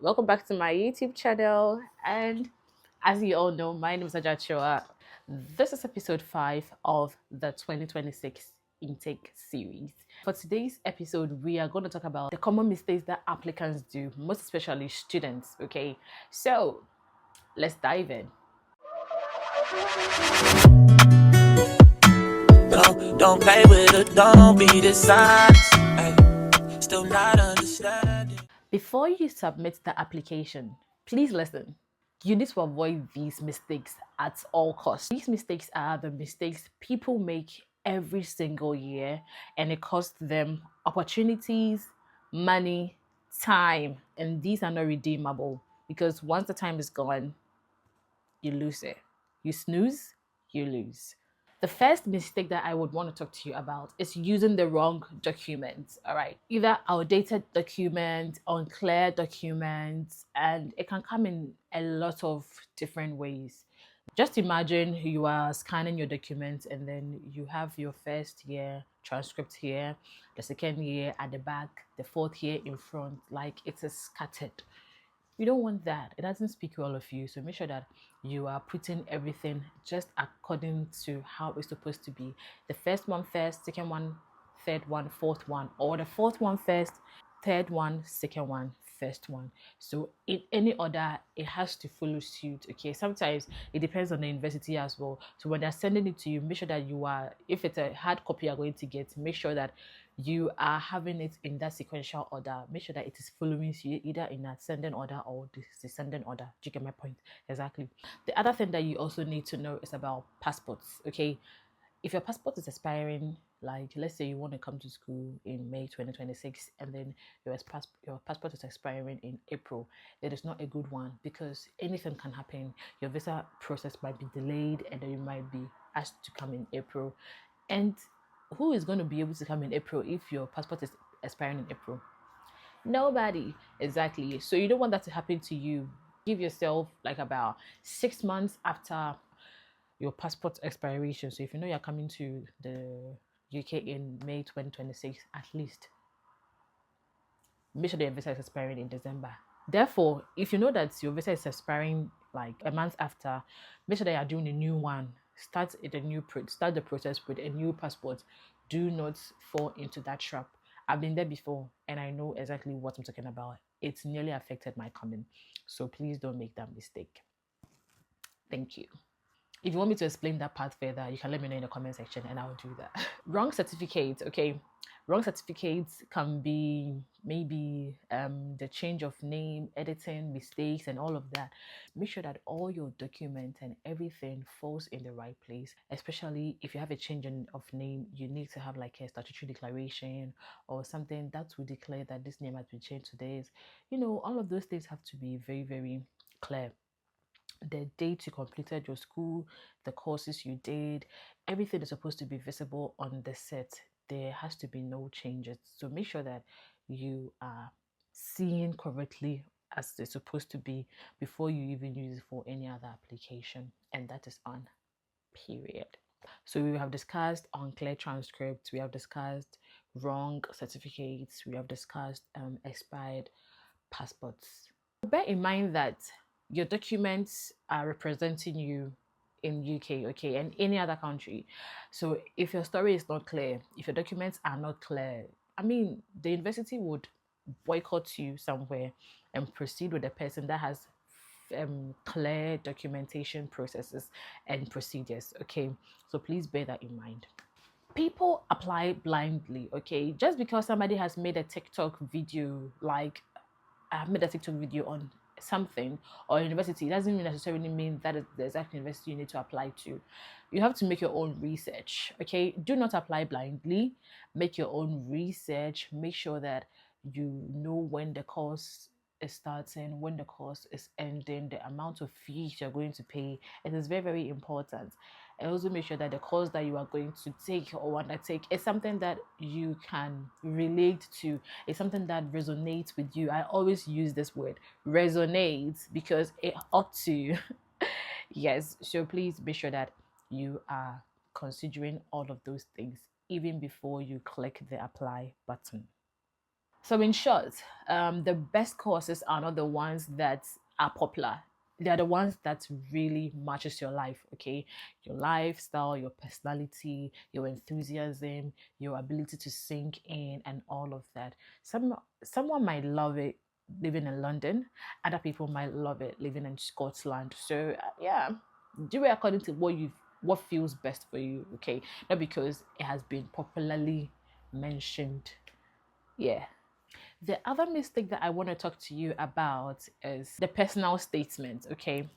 Welcome back to my YouTube channel. And as you all know, my name is Kyewa. This is episode 5 of the 2026 intake series. For today's episode, we are going to talk about the common mistakes that applicants do, most especially students. Okay, so let's dive in. Don't play with it, don't be dishonest. Still not understanding. Before you submit the application, please listen. You need to avoid these mistakes at all costs. These mistakes are the mistakes people make every single year, and it costs them opportunities, money, time, and these are not redeemable because once the time is gone, you lose it. You snooze, you lose. The first mistake that I would want to talk to you about is using the wrong documents. All right, either outdated document, unclear documents, and it can come in a lot of different ways. Just imagine you are scanning your documents and then you have your first year transcript here, the second year at the back, the fourth year in front, like it is scattered. You don't want that. It doesn't speak well of you. So make sure that you are putting everything just according to how it's supposed to be. The first one first, second one, third one, fourth one, or the fourth one first, third one, second one, first one. So in any order, it has to follow suit. Okay. Sometimes it depends on the university as well. So when they're sending it to you, make sure that you are, if it's a hard copy you're going to get, make sure that you are having it in that sequential order. Make sure that it is following you either in ascending order or descending order. Do you get my point? Exactly. The other thing that you also need to know is about passports. Okay, if your passport is expiring, like let's say you want to come to school in May 2026 and then your passport is expiring in April, it is not a good one because anything can happen. Your visa process might be delayed and then you might be asked to come in April. And who is going to be able to come in April if your passport is expiring in April? Nobody. Exactly. So you don't want that to happen to you. Give yourself like about 6 months after your passport expiration. So if you know you're coming to the UK in May 2026, at least make sure the visa is expiring in December. Therefore, if you know that your visa is expiring like a month after, make sure that you're doing a new one. Start the process with a new passport. Do not fall into that trap. I've been there before and I know exactly what I'm talking about. It's nearly affected my coming. So please don't make that mistake. Thank you. If you want me to explain that part further, you can let me know in the comment section and I'll do that. Wrong certificates, okay. Wrong certificates can be maybe the change of name, editing, mistakes, and all of that. Make sure that all your documents and everything falls in the right place. Especially if you have a change of name, you need to have like a statutory declaration or something that will declare that this name has been changed to this. All of those things have to be very, very clear. The date you completed your school, the courses you did, everything is supposed to be visible on the set. There has to be no changes. So make sure that you are seeing correctly as it's supposed to be before you even use it for any other application. And that is on period. So we have discussed unclear transcripts, we have discussed wrong certificates, we have discussed expired passports. Bear in mind that your documents are representing you in UK, okay, and any other country. So if your story is not clear, if your documents are not clear, I mean, the university would boycott you somewhere and proceed with a person that has clear documentation processes and procedures, okay? So please bear that in mind. People apply blindly, okay? Just because somebody has made a TikTok video, like I've made a TikTok video on something or university, it doesn't necessarily mean that is the exact university you need to apply to. You have to make your own research, okay? Do not apply blindly. Make your own research. Make sure that you know when the course is starting, when the course is ending, the amount of fees you're going to pay. It is very, very important. And also make sure that the course that you are going to take or undertake is something that you can relate to. It's something that resonates with you. I always use this word, resonates, because it ought to. Yes, so please be sure that you are considering all of those things even before you click the apply button. So in short, the best courses are not the ones that are popular. They are the ones that really matches your life, okay? Your lifestyle, your personality, your enthusiasm, your ability to sink in, and all of that. Someone might love it living in London, other people might love it living in Scotland. So yeah, do it according to what feels best for you, okay? Not because it has been popularly mentioned. Yeah. The other mistake that I want to talk to you about is the personal statement, okay?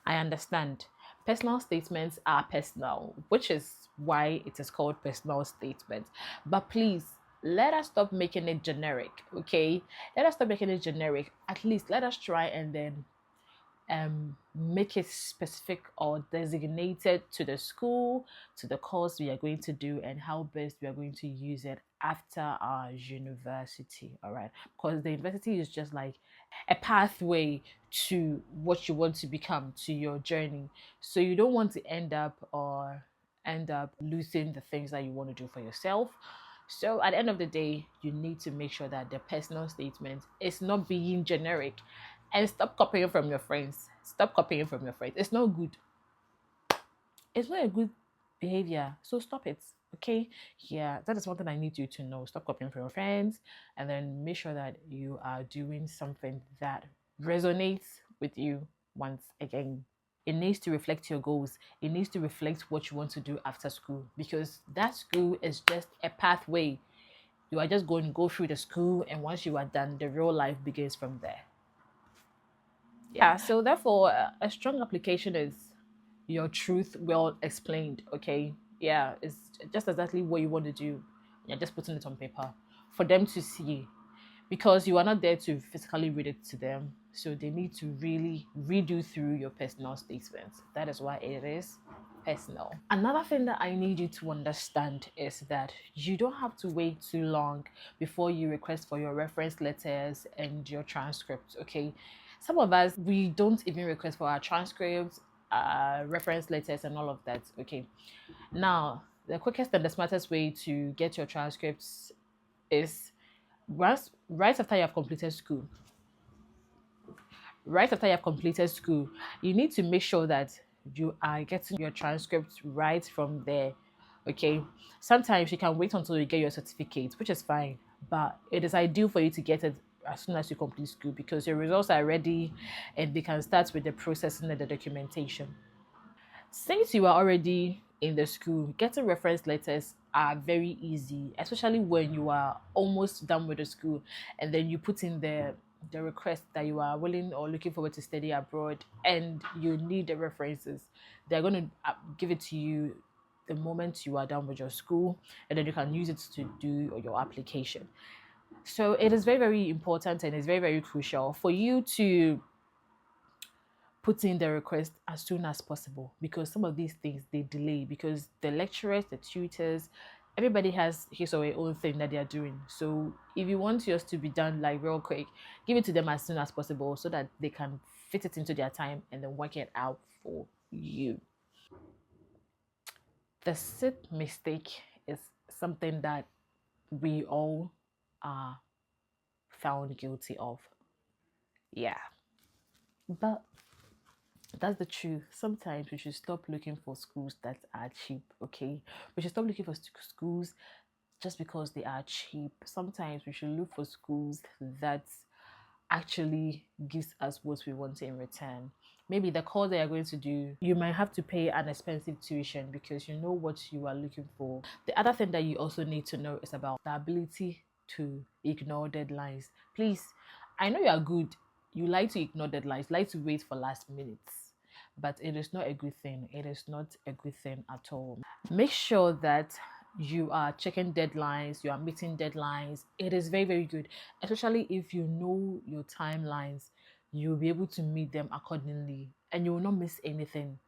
I understand. Personal statements are personal, which is why it is called personal statement. But please, let us stop making it generic, okay? Let us stop making it generic. At least let us try and then make it specific or designated to the school, to the course we are going to do, and how best we are going to use it after our university. All right, because the university is just like a pathway to what you want to become, to your journey. So you don't want to end up losing the things that you want to do for yourself. So at the end of the day, you need to make sure that the personal statement is not being generic, and stop copying from your friends. Stop copying from your friends. It's not good. It's not a good behavior. So stop it. Okay. Yeah, that is one thing I need you to know. Stop copying from your friends, and then make sure that you are doing something that resonates with you once again. It needs to reflect your goals. It needs to reflect what you want to do after school, because that school is just a pathway. You are just going to go through the school, and once you are done, the real life begins from there. Yeah, so therefore, a strong application is your truth well explained, okay? Yeah, it's just exactly what you want to do. You're just putting it on paper for them to see, because you are not there to physically read it to them. So they need to really redo through your personal statements. That is why it is personal. Another thing that I need you to understand is that you don't have to wait too long before you request for your reference letters and your transcripts, okay? Some of us, we don't even request for our transcripts, reference letters, and all of that, okay? Now, the quickest and the smartest way to get your transcripts is right after you have completed school. Right after you have completed school, you need to make sure that you are getting your transcripts right from there. Okay. Sometimes you can wait until you get your certificate, which is fine, but it is ideal for you to get it as soon as you complete school, because your results are ready and they can start with the processing and the documentation. Since you are already in the school, getting reference letters are very easy, especially when you are almost done with the school and then you put in the request that you are willing or looking forward to study abroad and you need the references. They're going to give it to you the moment you are done with your school, and then you can use it to do your application. So it is very, very important, and it's very, very crucial for you to put in the request as soon as possible, because some of these things they delay, because the lecturers, the tutors, everybody has his or her own thing that they are doing. So if you want yours to be done like real quick, give it to them as soon as possible so that they can fit it into their time and then work it out for you. The sixth mistake is something that we all are found guilty of. Yeah. But that's the truth. Sometimes we should stop looking for schools that are cheap, okay? We should stop looking for schools just because they are cheap. Sometimes we should look for schools that actually gives us what we want in return. Maybe the course that you're going to do, you might have to pay an expensive tuition because you know what you are looking for. The other thing that you also need to know is about the ability to ignore deadlines. Please, I know you are good. You like to ignore deadlines, like to wait for last minutes. But it is not a good thing. It is not a good thing at all. Make sure that you are checking deadlines, you are meeting deadlines. It is very, very good, especially if you know your timelines. You'll be able to meet them accordingly and you will not miss anything.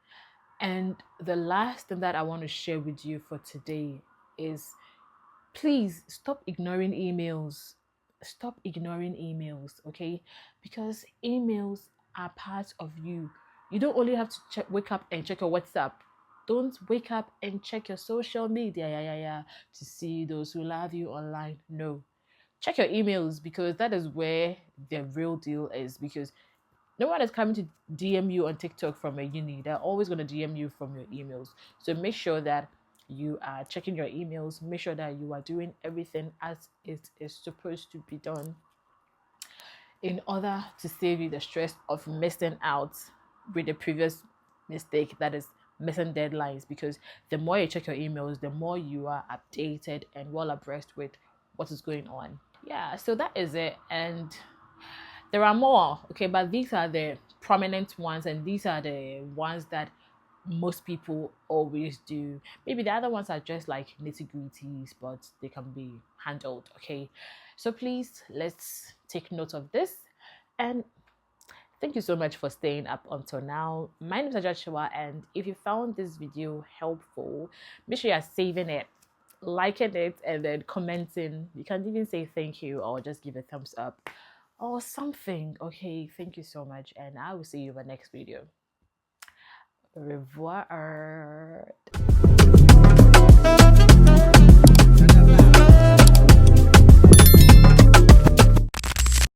And the last thing that I want to share with you for today is, please stop ignoring emails. Stop ignoring emails, okay? Because emails are part of you. You don't only have to wake up and check your WhatsApp. Don't wake up and check your social media, to see those who love you online. No. check your emails, because that is where the real deal is. Because no one is coming to DM you on TikTok from a uni. They're always going to DM you from your emails. So make sure that you are checking your emails. Make sure that you are doing everything as it is supposed to be done, in order to save you the stress of missing out with the previous mistake, that is missing deadlines. Because the more you check your emails, the more you are updated and well abreast with what is going on. Yeah, so that is it. And there are more, okay, but these are the prominent ones, and these are the ones that most people always do. Maybe the other ones are just like nitty-gritties, but they can be handled, okay? So please, let's take note of this. And thank you so much for staying up until now. My name is Adwoa, and if you found this video helpful, make sure you're saving it, liking it, and then commenting. You can even say thank you or just give a thumbs up or something. Okay, thank you so much, and I will see you in the next video. Au revoir.